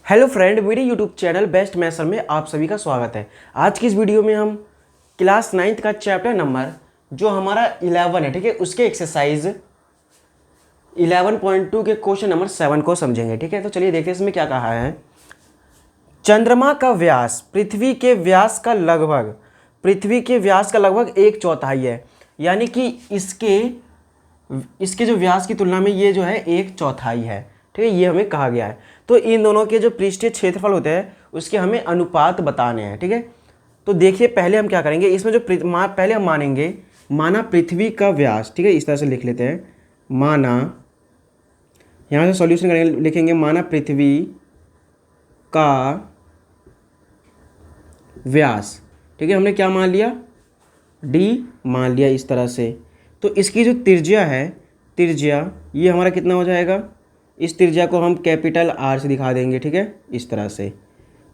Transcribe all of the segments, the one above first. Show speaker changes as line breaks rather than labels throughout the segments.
Hello friend, मेरे YouTube channel best मैथर में आप सभी का स्वागत है। आज की इस वीडियो में हम क्लास 9th का चैप्टर नंबर जो हमारा 11 है, ठीक है, उसके एक्सरसाइज 11.2 के क्वेश्चन नंबर 7 को समझेंगे। ठीक है, तो चलिए देखते हैं इसमें क्या कहा है। चंद्रमा का व्यास पृथ्वी के व्यास का लगभग 1/4 है, यानी कि इसके जो व्यास की तुलना में ये जो है 1/4 है। ठीक है, ये हमें कहा गया है। तो इन दोनों के जो पृष्ठीय क्षेत्रफल होते हैं उसके हमें अनुपात बताने हैं। ठीक है, तो देखिए पहले हम क्या करेंगे, इसमें जो पहले हम माना पृथ्वी का व्यास। ठीक है, इस तरह से लिख लेते हैं, माना, यहाँ से सॉल्यूशन करेंगे, लिखेंगे माना पृथ्वी का व्यास। ठीक है, हमने क्या मान लिया, डी मान लिया इस तरह से। तो इसकी जो त्रिज्या है, ये हमारा कितना हो जाएगा, इस त्रिज्या को हम कैपिटल आर से दिखा देंगे। ठीक है, इस तरह से।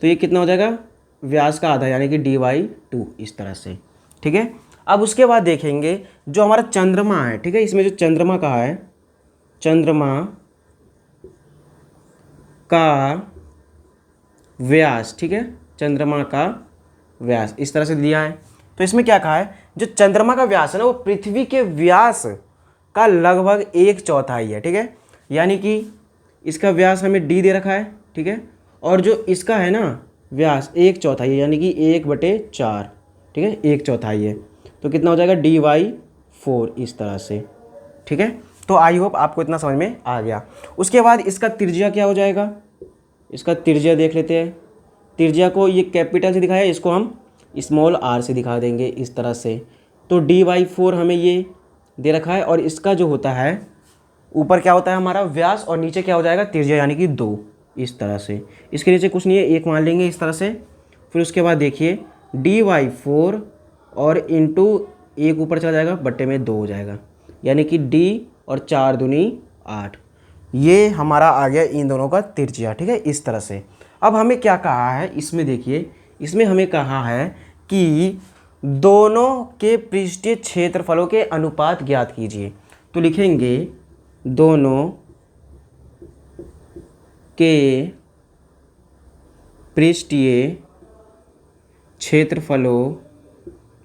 तो ये कितना हो जाएगा, व्यास का आधा, यानी कि dy/2 इस तरह से। ठीक है, अब उसके बाद देखेंगे जो हमारा चंद्रमा है। ठीक है, इसमें जो चंद्रमा कहा है, चंद्रमा का व्यास, ठीक है, चंद्रमा का व्यास इस तरह से दिया है। तो इसमें क्या कहा है, जो चंद्रमा का व्यास है ना वो पृथ्वी के व्यास का लगभग 1/4 है। ठीक है, यानी कि इसका व्यास हमें डी दे रखा है। ठीक है, और जो इसका है ना व्यास 1/4 है, यानी कि 1/4। ठीक है, 1/4 है, तो कितना हो जाएगा dy/4 इस तरह से। ठीक है, तो आई होप आपको इतना समझ में आ गया। उसके बाद इसका त्रिज्या क्या हो जाएगा, इसका त्रिज्या देख लेते हैं। त्रिज्या को ये कैपिटल से दिखाया, इसको हम स्मॉल r से दिखा देंगे इस तरह से। तो dy/4 हमें ये दे रखा है, और इसका जो होता है ऊपर क्या होता है हमारा व्यास, और नीचे क्या हो जाएगा त्रिज्या, यानी कि 2 इस तरह से। इसके नीचे कुछ नहीं है, 1 मान लेंगे इस तरह से। फिर उसके बाद देखिए dy/4 और इंटू 1 ऊपर चला जाएगा, बट्टे में 2 हो जाएगा, यानी कि d और 4 दूनी 8। ये हमारा आ गया इन दोनों का त्रिज्या। ठीक है, इस तरह से। अब हमें क्या कहा है इसमें, देखिए इसमें हमें कहा है कि दोनों के पृष्ठीय क्षेत्रफलों के अनुपात ज्ञात कीजिए। तो लिखेंगे दोनों के पृष्ठीय क्षेत्रफलों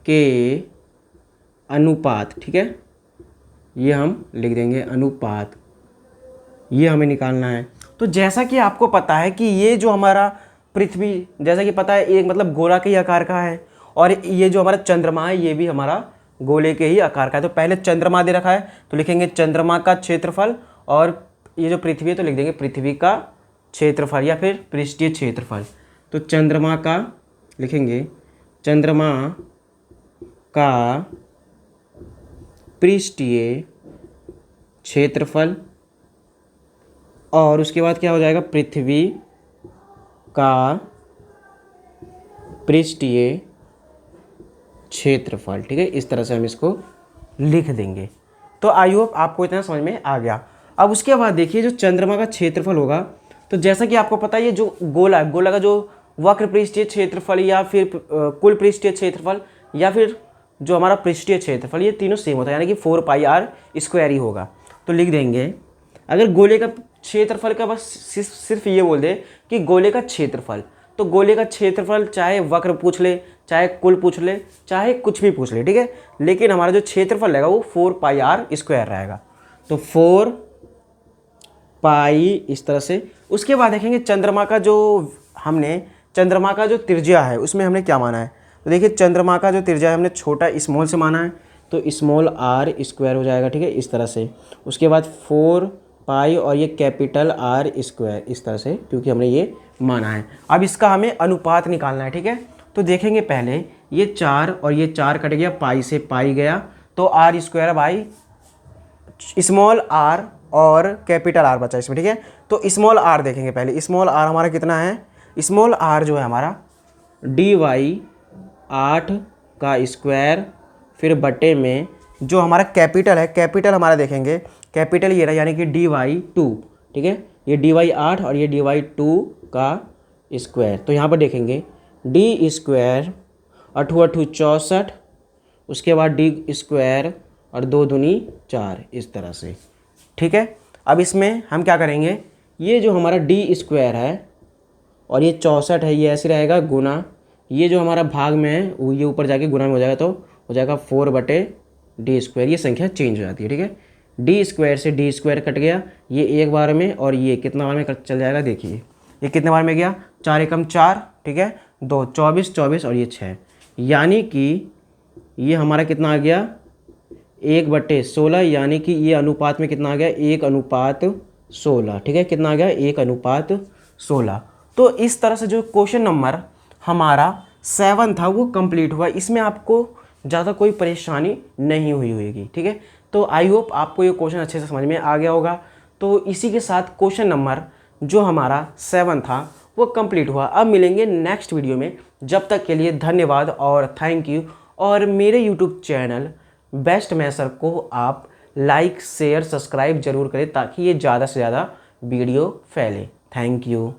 के अनुपात। ठीक है, ये हम लिख देंगे अनुपात, ये हमें निकालना है। तो जैसा कि आपको पता है कि ये जो हमारा पृथ्वी, जैसा कि पता है, एक मतलब गोला के ही आकार का है, और ये जो हमारा चंद्रमा है ये भी हमारा गोले के ही आकार का है। तो पहले चंद्रमा दे रखा है, तो लिखेंगे चंद्रमा का क्षेत्रफल, और ये जो पृथ्वी है तो लिख देंगे पृथ्वी का क्षेत्रफल या फिर पृष्ठीय क्षेत्रफल। तो चंद्रमा का लिखेंगे, चंद्रमा का पृष्ठीय क्षेत्रफल, और उसके बाद क्या हो जाएगा पृथ्वी का पृष्ठीय क्षेत्रफल। ठीक है, इस तरह से हम इसको लिख देंगे। तो आई होप आपको इतना समझ में आ गया। अब उसके बाद देखिए जो चंद्रमा का क्षेत्रफल होगा, तो जैसा कि आपको पता है ये जो गोला का जो वक्र पृष्ठीय क्षेत्रफल या फिर कुल पृष्ठीय क्षेत्रफल या फिर जो हमारा पृष्ठीय क्षेत्रफल, ये तीनों सेम होता है, यानी कि 4πr² ही होगा। तो लिख देंगे, अगर गोले का क्षेत्रफल का बस सिर्फ ये बोल दे कि गोले का क्षेत्रफल, तो गोले का क्षेत्रफल चाहे वक्र पूछ ले, चाहे कुल पूछ ले, चाहे कुछ भी पूछ ले, ठीक है, लेकिन हमारा जो क्षेत्रफल रहेगा वो 4πr² रहेगा। तो 4π इस तरह से। उसके बाद देखेंगे चंद्रमा का जो त्रिज्या है उसमें हमने क्या माना है। तो देखिए चंद्रमा का जो त्रिज्या है हमने छोटा स्मॉल से माना है, तो स्मॉल r² हो जाएगा। ठीक है, इस तरह से। उसके बाद 4π और ये कैपिटल R² इस तरह से, क्योंकि हमने ये माना है। अब इसका हमें अनुपात निकालना है। ठीक है, तो देखेंगे पहले ये 4 और ये 4 कट गया, पाई से पाई गया, तो r² बाई स्मॉल r और कैपिटल R बचा इसमें। ठीक है, तो स्मॉल r देखेंगे पहले, स्मॉल r हमारा कितना है, स्मॉल r जो है हमारा dy/8 का स्क्वायर, फिर बटे में जो हमारा कैपिटल है, कैपिटल हमारा देखेंगे, कैपिटल ये रहा, यानी कि dy/2। ठीक है, ये dy/8 और ये dy/2 का स्क्वायर। तो यहाँ पर देखेंगे d², 8 × 8 = 64, उसके बाद d² और 2 दूनी 4 इस तरह से। ठीक है, अब इसमें हम क्या करेंगे, ये जो हमारा d² है और ये 64 है, ये ऐसे रहेगा गुना, ये जो हमारा भाग में है वो ये ऊपर जाके गुना में हो जाएगा, तो हो जाएगा 4/d²। ये संख्या चेंज हो जाती है, ठीक है। d² से d² कट गया, ये एक बार में, और ये कितना बार में चल जाएगा, देखिए ये कितने बार में गया, 4 एकम 4, ठीक है, 2 24 24 और ये 6, यानी कि ये हमारा कितना आ गया 1/16, यानी कि ये अनुपात में कितना आ गया 1:16, ठीक है, कितना आ गया 1:16। तो इस तरह से जो क्वेश्चन नंबर हमारा 7 था वो कंप्लीट हुआ। इसमें आपको ज़्यादा कोई परेशानी नहीं हुई होगी, ठीक है। तो आई होप आपको ये क्वेश्चन अच्छे से समझ में आ गया होगा। तो इसी के साथ क्वेश्चन नंबर जो हमारा 7 था वो कंप्लीट हुआ। अब मिलेंगे नेक्स्ट वीडियो में, जब तक के लिए धन्यवाद और थैंक यू। और मेरे यूट्यूब चैनल बेस्ट मैथर को आप लाइक शेयर सब्सक्राइब जरूर करें, ताकि ये ज़्यादा से ज़्यादा वीडियो फैले। Thank you.